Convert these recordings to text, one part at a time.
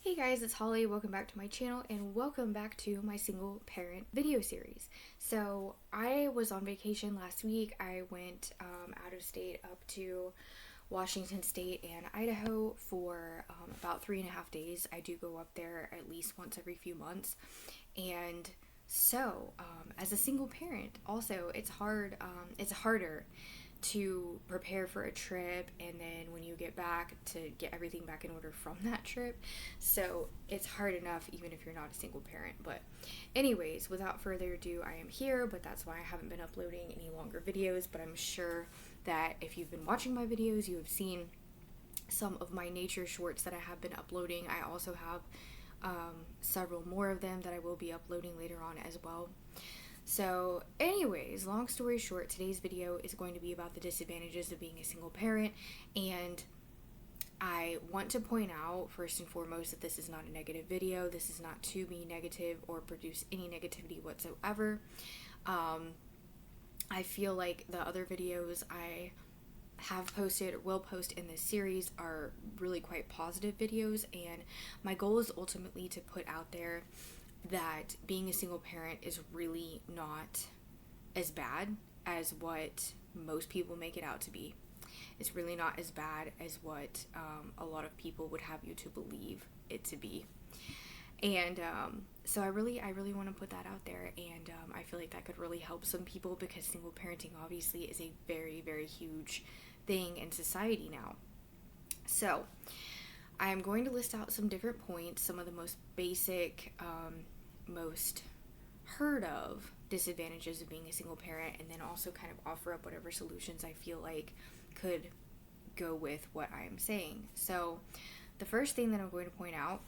Hey guys, it's Holly. Welcome back to my channel and welcome back to my single parent video series. So I was on vacation last week. I went out of state up to Washington State and Idaho for about 3.5 days. I do go up there at least once every few months. And so as a single parent, also it's harder to prepare for a trip and then when you get back to get everything back in order from that trip. So it's hard enough even if you're not a single parent. But anyways, without further ado, I am here, but that's why I haven't been uploading any longer videos. But I'm sure that if you've been watching my videos, you have seen some of my nature shorts that I have been uploading. I also have several more of them that I will be uploading later on as well. So anyways, long story short, today's video is going to be about the disadvantages of being a single parent, and I want to point out first and foremost that this is not a negative video. This is not to be negative or produce any negativity whatsoever. I feel like the other videos I have posted or will post in this series are really quite positive videos, and my goal is ultimately to put out there that being a single parent is really not as bad as what most people make it out to be. It's really not as bad as what a lot of people would have you to believe it to be. And so I really want to put that out there, and I feel like that could really help some people because single parenting obviously is a very, very huge thing in society now. So I'm going to list out some different points, some of the most basic, most heard of disadvantages of being a single parent, and then also kind of offer up whatever solutions I feel like could go with what I'm saying. So the first thing that I'm going to point out,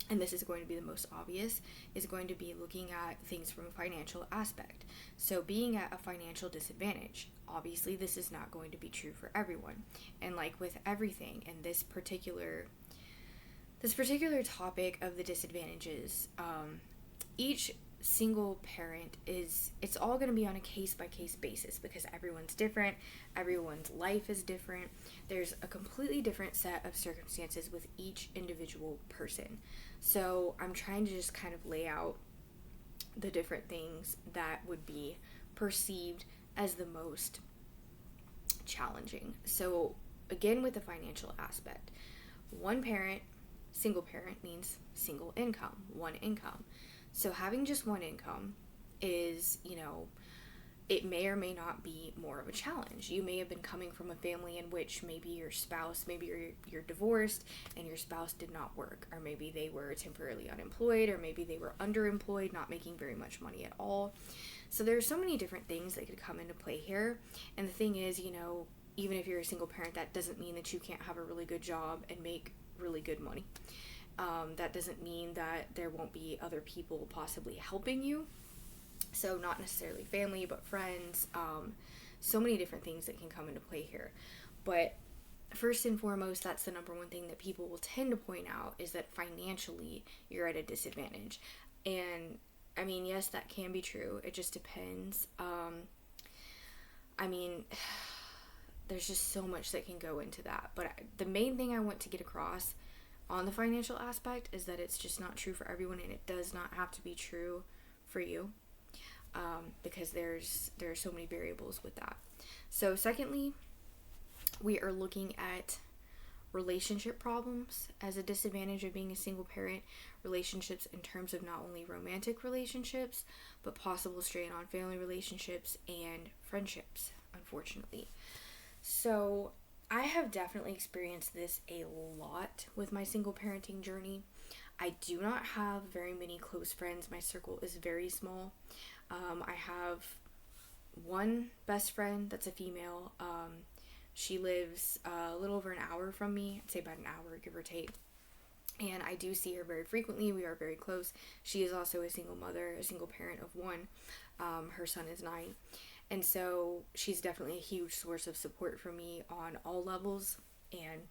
and this is going to be the most obvious, is going to be looking at things from a financial aspect. So being at a financial disadvantage. Obviously, this is not going to be true for everyone. And like with everything in this particular topic of the disadvantages, each single parent it's all going to be on a case-by-case basis because everyone's different, everyone's life is different. There's a completely different set of circumstances with each individual person. So I'm trying to just kind of lay out the different things that would be perceived as the most challenging. So again, with the financial aspect, one parent, single parent means single income, one income. So having just one income is, it may or may not be more of a challenge. You may have been coming from a family in which maybe your spouse, maybe you're divorced and your spouse did not work, or maybe they were temporarily unemployed, or maybe they were underemployed, not making very much money at all. So there's so many different things that could come into play here. And the thing is, even if you're a single parent, that doesn't mean that you can't have a really good job and make really good money. That doesn't mean that there won't be other people possibly helping you. So not necessarily family, but friends. So many different things that can come into play here. But first and foremost, that's the number one thing that people will tend to point out, is that financially you're at a disadvantage. And I mean, yes, that can be true. It just depends. There's just so much that can go into that. But the main thing I want to get across on the financial aspect is that it's just not true for everyone, and it does not have to be true for you, because there are so many variables with that. So secondly, we are looking at relationship problems as a disadvantage of being a single parent. Relationships in terms of not only romantic relationships, but possible strain on family relationships and friendships, unfortunately. So I have definitely experienced this a lot with my single parenting journey. I do not have very many close friends. My circle is very small. I have one best friend that's a female. She lives a little over an hour from me. I'd say about an hour, give or take. And I do see her very frequently. We are very close. She is also a single mother, a single parent of one. Her son is 9. And so she's definitely a huge source of support for me on all levels, and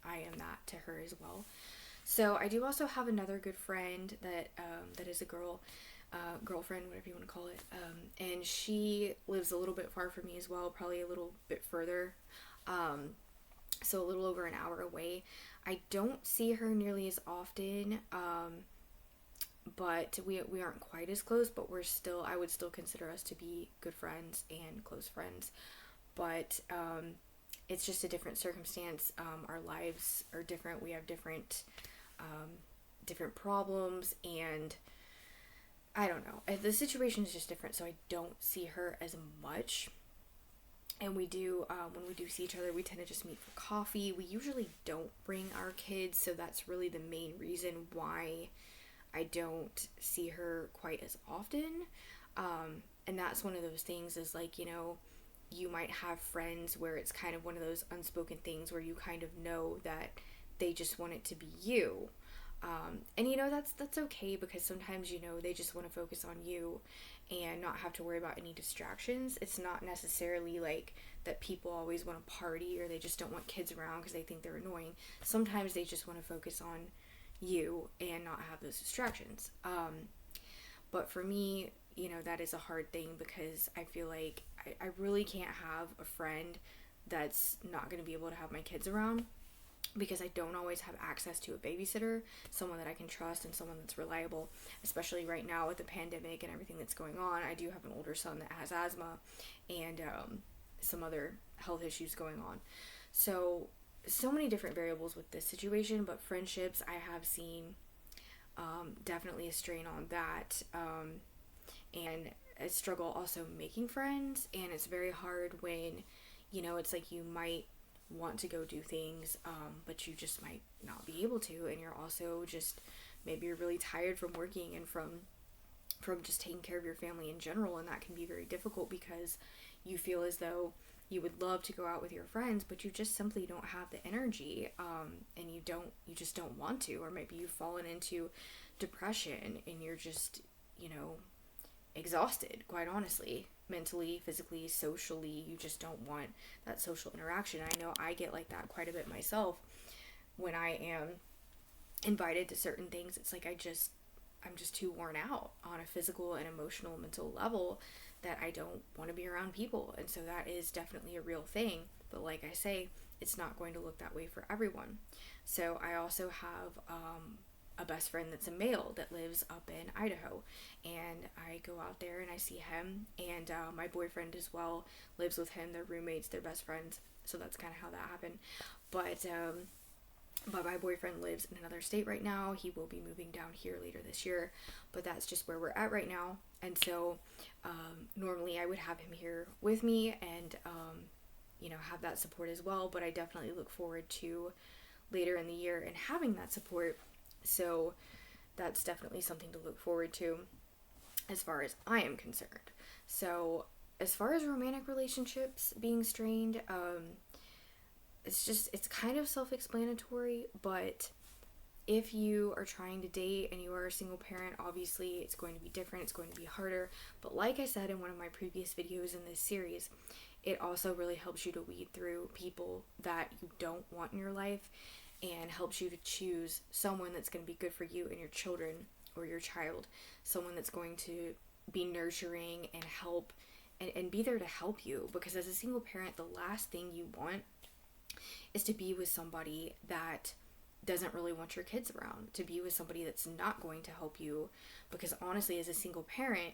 I am that to her as well. So I do also have another good friend that is a girlfriend, whatever you want to call it, and she lives a little bit far from me as well, probably a little bit further. so a little over an hour away. I don't see her nearly as often, but we aren't quite as close, but I would still consider us to be good friends and close friends. But it's just a different circumstance. Our lives are different. We have different problems, and I don't know. The situation is just different, so I don't see her as much. And we do, when we do see each other, we tend to just meet for coffee. We usually don't bring our kids, so that's really the main reason why I don't see her quite as often. And that's one of those things is like, you might have friends where it's kind of one of those unspoken things where you kind of know that they just want it to be you. And that's okay, because sometimes they just want to focus on you and not have to worry about any distractions. It's not necessarily like that people always want to party or they just don't want kids around because they think they're annoying. Sometimes they just want to focus on you and not have those distractions. But for me, that is a hard thing, because I feel like I really can't have a friend that's not going to be able to have my kids around, because I don't always have access to a babysitter, someone that I can trust and someone that's reliable, especially right now with the pandemic and everything that's going on. I do have an older son that has asthma and some other health issues going on. So many different variables with this situation, but friendships, I have seen definitely a strain on that, and a struggle also making friends. And it's very hard when, it's like you might want to go do things, but you just might not be able to, and you're also just, maybe you're really tired from working and from just taking care of your family in general, and that can be very difficult because you feel as though you would love to go out with your friends, but you just simply don't have the energy, and you just don't want to, or maybe you've fallen into depression and you're just, exhausted, quite honestly, mentally, physically, socially. You just don't want that social interaction. I know I get like that quite a bit myself when I am invited to certain things. It's like I'm just too worn out on a physical and emotional, mental level that I don't want to be around people. And so that is definitely a real thing. But like I say, it's not going to look that way for everyone. So I also have a best friend that's a male that lives up in Idaho, and I go out there and I see him, and my boyfriend as well lives with him. They're roommates, they're best friends, so that's kind of how that happened. But my boyfriend lives in another state right now. He will be moving down here later this year, but that's just where we're at right now. And so normally I would have him here with me and have that support as well, but I definitely look forward to later in the year and having that support. So that's definitely something to look forward to as far as I am concerned. So as far as romantic relationships being strained, it's kind of self-explanatory, but if you are trying to date and you are a single parent, obviously it's going to be different, it's going to be harder. But like I said in one of my previous videos in this series, it also really helps you to weed through people that you don't want in your life, and helps you to choose someone that's going to be good for you and your children or your child, someone that's going to be nurturing and help and be there to help you. Because as a single parent, the last thing you want is to be with somebody that doesn't really want your kids around, to be with somebody that's not going to help you. Because honestly, as a single parent,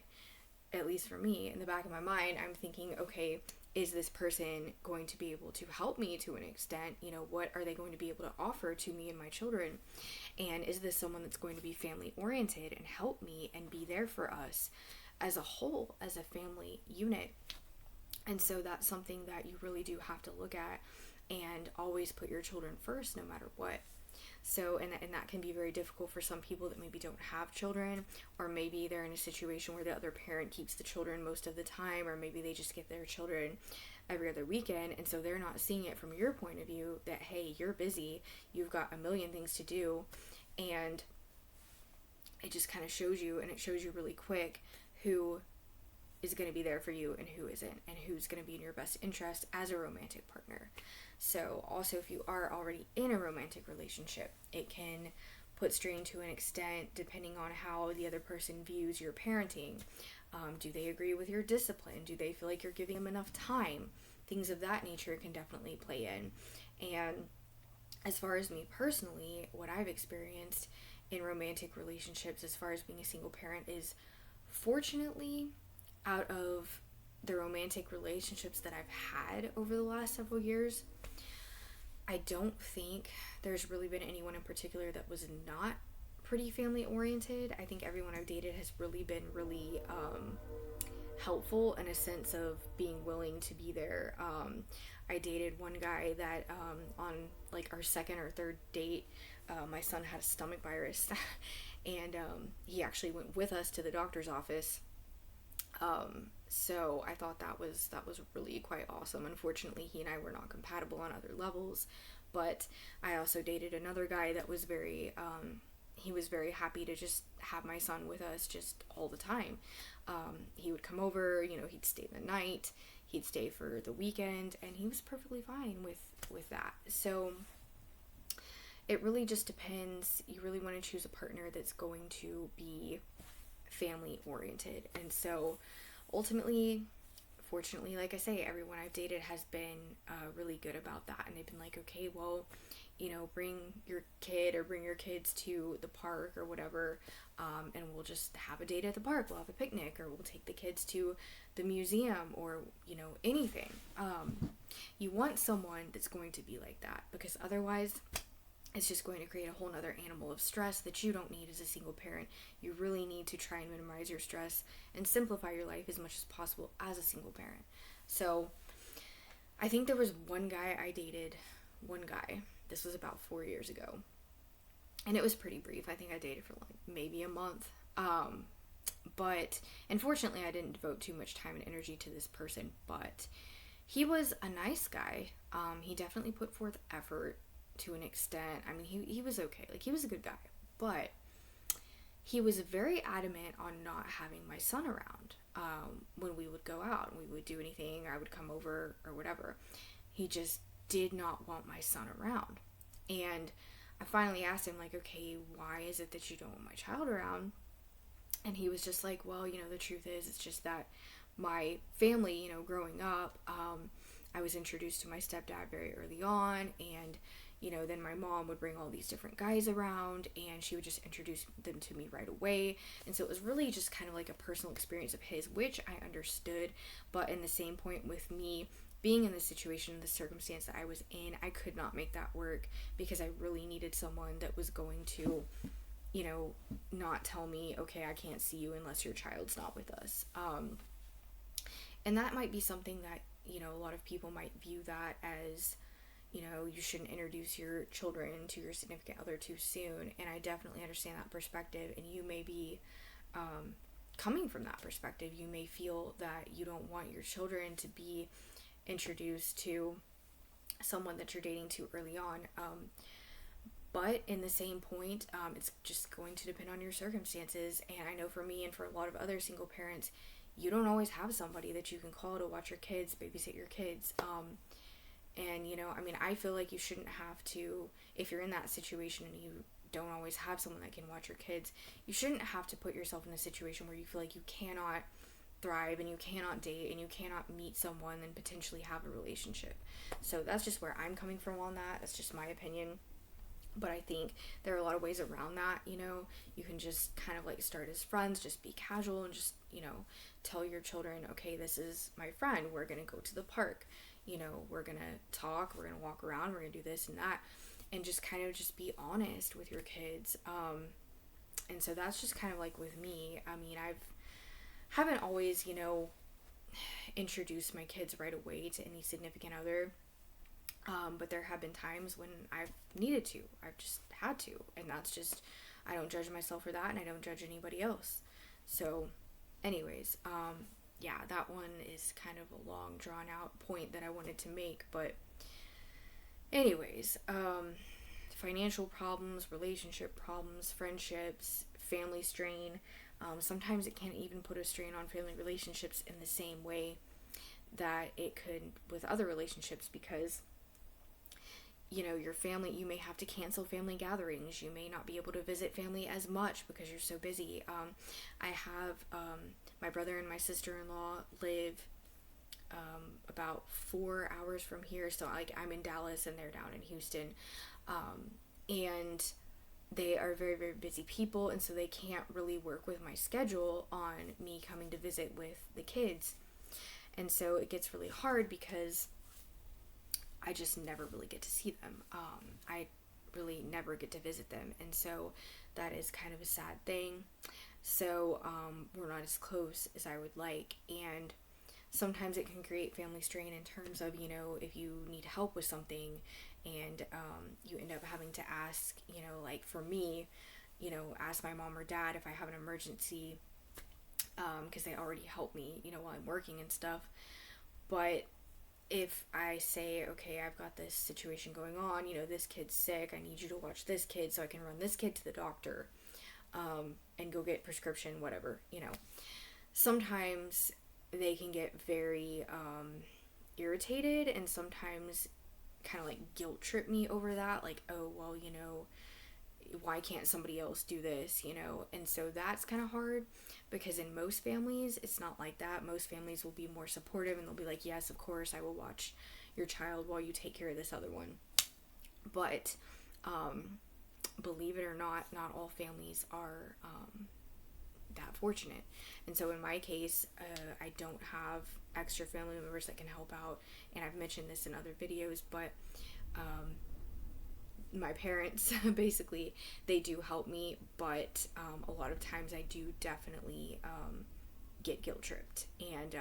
at least for me, in the back of my mind, I'm thinking, okay, is this person going to be able to help me to an extent? What are they going to be able to offer to me and my children? And is this someone that's going to be family oriented and help me and be there for us as a whole, as a family unit? And so that's something that you really do have to look at, and always put your children first no matter what. So, and that can be very difficult for some people that maybe don't have children, or maybe they're in a situation where the other parent keeps the children most of the time, or maybe they just get their children every other weekend, and so they're not seeing it from your point of view that, hey, you're busy, you've got a million things to do, and it just kind of shows you, and it shows you really quick who is going to be there for you and who isn't, and who's going to be in your best interest as a romantic partner. So also, if you are already in a romantic relationship, it can put strain to an extent depending on how the other person views your parenting. Do they agree with your discipline? Do they feel like you're giving them enough time? Things of that nature can definitely play in. And as far as me personally, what I've experienced in romantic relationships as far as being a single parent is, fortunately, out of the romantic relationships that I've had over the last several years, I don't think there's really been anyone in particular that was not pretty family oriented. I think everyone I've dated has really been really helpful in a sense of being willing to be there. I dated one guy that on like our second or third date, my son had a stomach virus, and he actually went with us to the doctor's office. So I thought that was really quite awesome. Unfortunately, he and I were not compatible on other levels, but I also dated another guy that was very he was very happy to just have my son with us just all the time. He would come over, he'd stay the night, he'd stay for the weekend, and he was perfectly fine with that. So it really just depends. You really want to choose a partner that's going to be family oriented. And so ultimately, fortunately, like I say, everyone I've dated has been really good about that, and they've been like, okay, well, bring your kid or bring your kids to the park or whatever, and we'll just have a date at the park, we'll have a picnic, or we'll take the kids to the museum, or anything. You want someone that's going to be like that, because otherwise it's just going to create a whole nother animal of stress that you don't need as a single parent. You really need to try and minimize your stress and simplify your life as much as possible as a single parent. So I think there was one guy I dated, this was about 4 years ago, and it was pretty brief. I think I dated for like maybe a month. But unfortunately I didn't devote too much time and energy to this person, but he was a nice guy. He definitely put forth effort to an extent. I mean, he was okay. Like, he was a good guy, but he was very adamant on not having my son around when we would go out and we would do anything. I would come over or whatever. He just did not want my son around. And I finally asked him, like, okay, why is it that you don't want my child around? And he was just like, well, the truth is, it's just that my family, growing up, I was introduced to my stepdad very early on, and then my mom would bring all these different guys around, and she would just introduce them to me right away. And so it was really just kind of like a personal experience of his, which I understood. But in the same point, with me being in the situation, the circumstance that I was in, I could not make that work, because I really needed someone that was going to, not tell me, okay, I can't see you unless your child's not with us. And that might be something that, a lot of people might view that as, you shouldn't introduce your children to your significant other too soon. And I definitely understand that perspective. And you may be coming from that perspective. You may feel that you don't want your children to be introduced to someone that you're dating too early on. But in the same point, it's just going to depend on your circumstances. And I know for me and for a lot of other single parents, you don't always have somebody that you can call to watch your kids, babysit your kids. And, I feel like you shouldn't have to, if you're in that situation and you don't always have someone that can watch your kids, you shouldn't have to put yourself in a situation where you feel like you cannot thrive and you cannot date and you cannot meet someone and potentially have a relationship. So that's just where I'm coming from on that. That's just my opinion. But I think there are a lot of ways around that. You can just kind of like start as friends, just be casual, and just, tell your children, okay, this is my friend, we're going to go to the park, we're going to talk, we're going to walk around, we're going to do this and that, and just kind of just be honest with your kids. And so that's just kind of like with me. I mean, haven't always, introduced my kids right away to any significant other. But there have been times when I've needed to. I've just had to. And that's just, I don't judge myself for that, and I don't judge anybody else. So, anyways, yeah, that one is kind of a long, drawn out point that I wanted to make. But, anyways, financial problems, relationship problems, friendships, family strain. Sometimes it can't even put a strain on family relationships in the same way that it could with other relationships, because your family, you may have to cancel family gatherings. You may not be able to visit family as much because you're so busy. I have my brother and my sister-in-law live about 4 hours from here. So like I'm in Dallas and they're down in Houston. And they are very, very busy people, and so they can't really work with my schedule on me coming to visit with the kids. And so it gets really hard because I just never really get to see them. I really never get to visit them, and so that is kind of a sad thing. So we're not as close as I would like, and sometimes it can create family strain in terms of, if you need help with something and you end up having to ask, like for me, ask my mom or dad if I have an emergency, because they already help me, while I'm working and stuff. But if I say, okay, I've got this situation going on, this kid's sick, I need you to watch this kid so I can run this kid to the doctor, and go get prescription, whatever, sometimes they can get very irritated, and sometimes kind of like guilt trip me over that, like, oh, well, why can't somebody else do this, and so that's kind of hard, because in most families it's not like that. Most families will be more supportive and they'll be like, yes, of course I will watch your child while you take care of this other one. But believe it or not all families are that fortunate. And so in my case, I don't have extra family members that can help out, and I've mentioned this in other videos, but my parents basically, they do help me, but a lot of times I do definitely get guilt tripped, and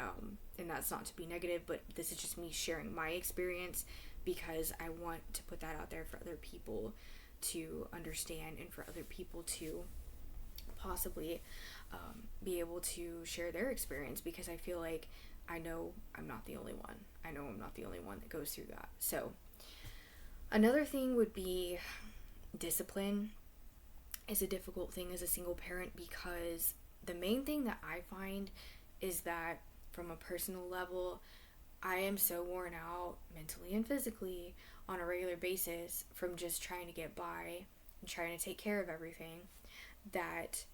that's not to be negative, but this is just me sharing my experience, because I want to put that out there for other people to understand, and for other people to possibly be able to share their experience, because I feel like I know I'm not the only one. I know I'm not the only one that goes through that. So another thing would be discipline is a difficult thing as a single parent, because the main thing that I find is that from a personal level, I am so worn out mentally and physically on a regular basis from just trying to get by and trying to take care of everything, that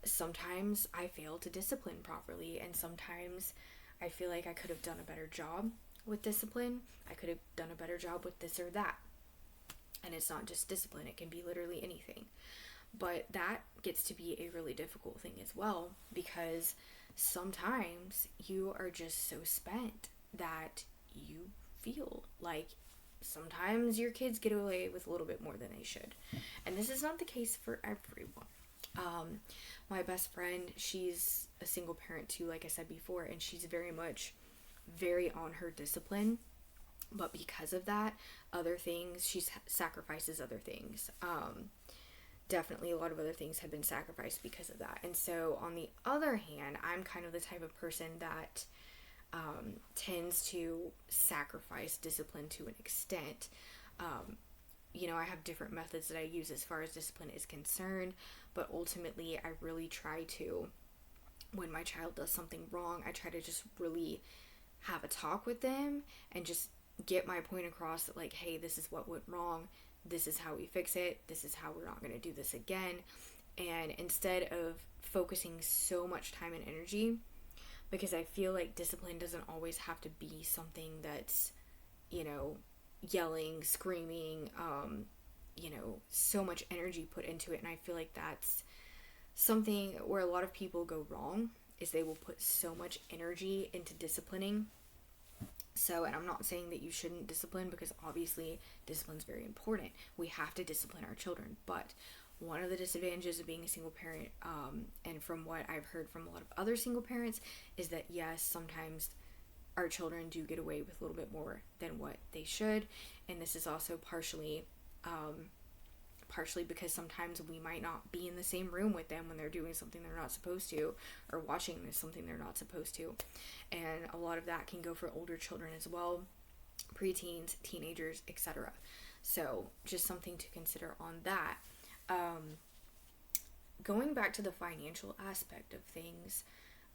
sometimes I fail to discipline properly, and sometimes I feel like I could have done a better job with discipline. I could have done a better job with this or that. And it's not just discipline, it can be literally anything. But that gets to be a really difficult thing as well, because sometimes you are just so spent that you feel like sometimes your kids get away with a little bit more than they should. And this is not the case for everyone. My best friend, she's a single parent too, like I said before, and she's very on her discipline. But because of that, other things, she sacrifices other things. Definitely a lot of other things have been sacrificed because of that. And so on the other hand, I'm kind of the type of person that tends to sacrifice discipline to an extent. I have different methods that I use as far as discipline is concerned, but ultimately I really try to, when my child does something wrong, I try to just really have a talk with them and just get my point across that, like, hey, this is what went wrong, this is how we fix it, this is how we're not going to do this again. And instead of focusing so much time and energy, because I feel like discipline doesn't always have to be something that's, yelling, screaming, so much energy put into it. And I feel like that's something where a lot of people go wrong, is they will put so much energy into disciplining. So, and I'm not saying that you shouldn't discipline, because obviously discipline is very important. We have to discipline our children. But one of the disadvantages of being a single parent, and from what I've heard from a lot of other single parents, is that yes, sometimes our children do get away with a little bit more than what they should. And this is also partially because sometimes we might not be in the same room with them when they're doing something they're not supposed to, or watching something they're not supposed to. And a lot of that can go for older children as well, preteens, teenagers, etc. So just something to consider on that. Going back to the financial aspect of things,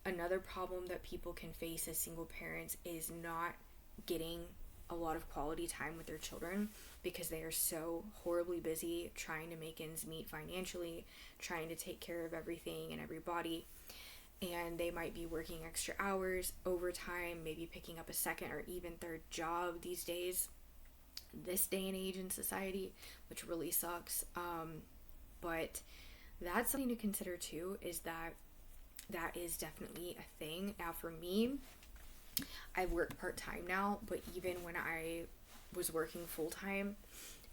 another problem that people can face as single parents is not getting a lot of quality time with their children, because they are so horribly busy trying to make ends meet financially, trying to take care of everything and everybody. and they might be working extra hours, overtime, maybe picking up a second or even third job these days, this day and age in society, which really sucks. But that's something to consider too, is that is definitely a thing. Now for me, I work part-time now, but even when I was working full-time,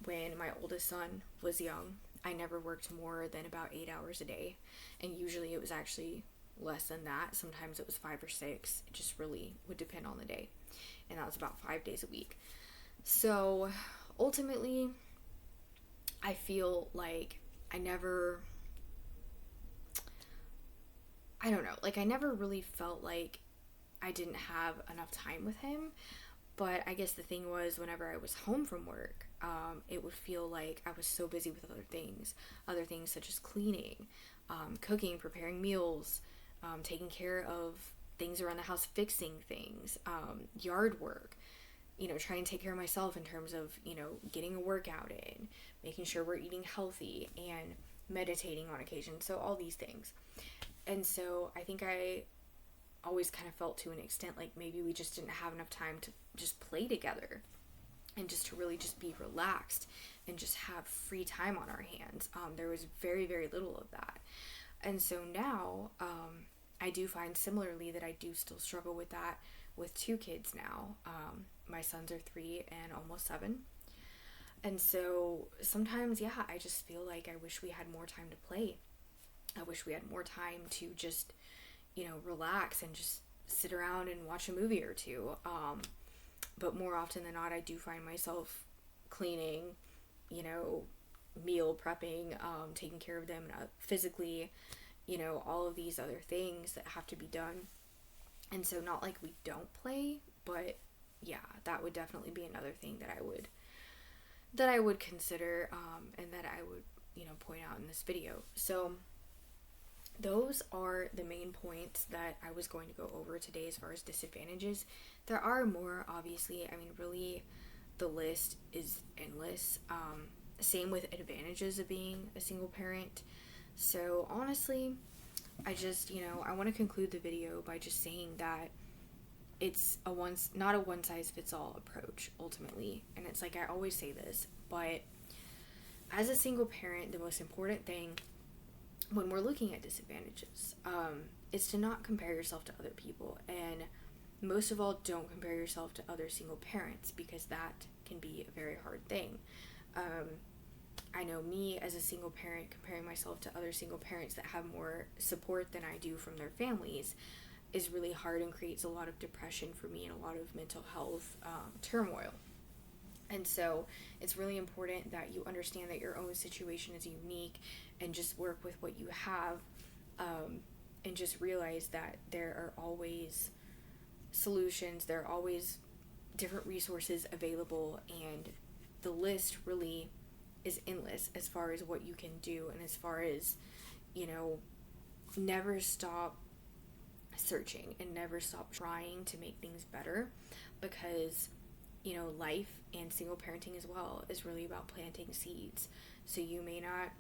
when my oldest son was young, I never worked more than about 8 hours a day, and usually it was actually less than that. Sometimes it was 5 or 6. It just really would depend on the day, and that was about 5 days a week. So ultimately, I feel like I never really felt like I didn't have enough time with him. But I guess the thing was, whenever I was home from work, it would feel like I was so busy with other things such as cleaning, cooking, preparing meals, taking care of things around the house, fixing things, yard work, trying to take care of myself in terms of, getting a workout in, making sure we're eating healthy, and meditating on occasion. So all these things. And so I think I always kind of felt, to an extent, like maybe we just didn't have enough time to just play together and just to really just be relaxed and just have free time on our hands. There was very, very little of that. And so now, I do find similarly that I do still struggle with that with 2 kids now. My sons are 3 and almost 7. And so sometimes, yeah, I just feel like I wish we had more time to play. I wish we had more time to just, relax and just sit around and watch a movie or two. But more often than not, I do find myself cleaning, meal prepping, taking care of them physically, all of these other things that have to be done. And so not like we don't play, but yeah, that would definitely be another thing that I would consider, and that I would, point out in this video. So those are the main points that I was going to go over today as far as disadvantages. There are more, obviously. I mean, really, the list is endless. Same with advantages of being a single parent. So honestly, I just, I want to conclude the video by just saying that it's not a one-size-fits-all approach, ultimately. And it's like, I always say this, but as a single parent, the most important thing when we're looking at disadvantages, is to not compare yourself to other people. And most of all, don't compare yourself to other single parents, because that can be a very hard thing. I know me as a single parent, comparing myself to other single parents that have more support than I do from their families is really hard and creates a lot of depression for me and a lot of mental health turmoil. And so it's really important that you understand that your own situation is unique and just work with what you have, and just realize that there are always solutions, there are always different resources available, and the list really is endless as far as what you can do, and as far as, never stop searching and never stop trying to make things better, because life and single parenting as well is really about planting seeds. So you may not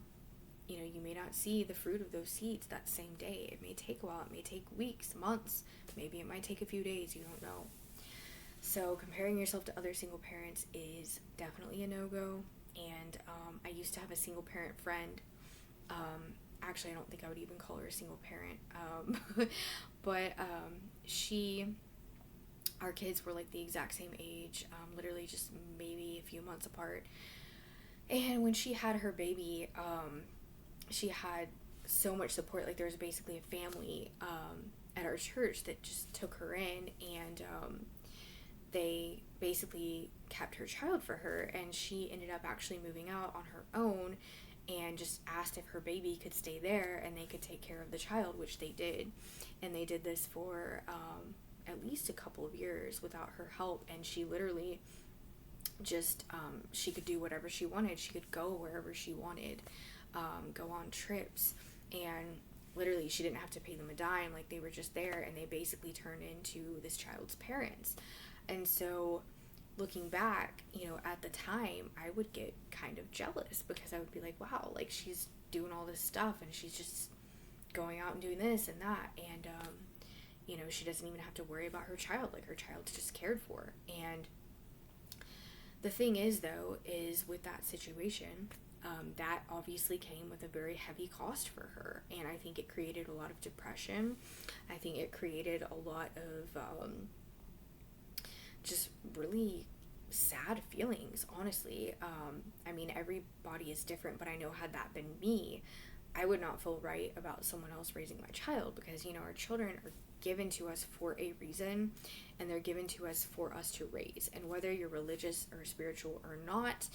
see the fruit of those seeds that same day. It may take a while, it may take weeks, months, maybe it might take a few days, you don't know. So comparing yourself to other single parents is definitely a no-go. And I used to have a single parent friend. Actually, I don't think I would even call her a single parent. But our kids were like the exact same age, literally just maybe a few months apart. And when she had her baby, she had so much support. Like, there was basically a family at our church that just took her in, and they basically kept her child for her, and she ended up actually moving out on her own and just asked if her baby could stay there and they could take care of the child, which they did. And they did this for at least a couple of years without her help, and she literally just she could do whatever she wanted. She could go wherever she wanted, go on trips, and literally she didn't have to pay them a dime. Like, they were just there, and they basically turned into this child's parents. And so looking back, at the time, I would get kind of jealous, because I would be like, wow, like, she's doing all this stuff and she's just going out and doing this and that, and you know, she doesn't even have to worry about her child. Like, her child's just cared for. And the thing is, though, is with that situation, that obviously came with a very heavy cost for her, and I think it created a lot of depression. I think it created a lot of just really sad feelings, honestly. I mean, everybody is different, but I know had that been me, I would not feel right about someone else raising my child, because, you know, our children are given to us for a reason, and they're given to us for us to raise. And whether you're religious or spiritual or not,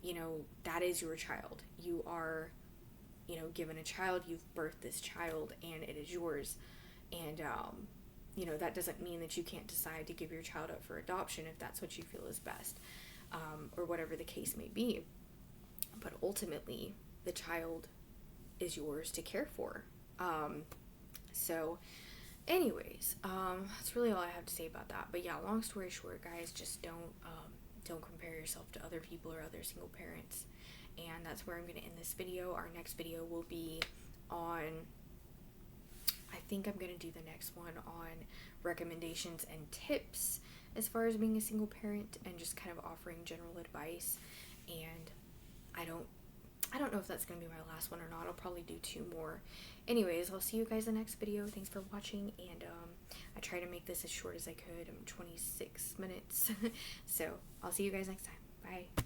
you know, that is your child. You are, you know, given a child, you've birthed this child, and it is yours. And, you know, that doesn't mean that you can't decide to give your child up for adoption if that's what you feel is best, or whatever the case may be. But ultimately, the child is yours to care for. So anyways, that's really all I have to say about that. But yeah, long story short, guys, just don't compare yourself to other people or other single parents. And that's where I'm going to end this video. Our next video will be on, I think I'm going to do the next one on recommendations and tips as far as being a single parent, and just kind of offering general advice. And I don't know if that's going to be my last one or not. I'll probably do 2 more. Anyways, I'll see you guys in the next video. Thanks for watching, and I try to make this as short as I could. I'm 26 minutes. So I'll see you guys next time. Bye.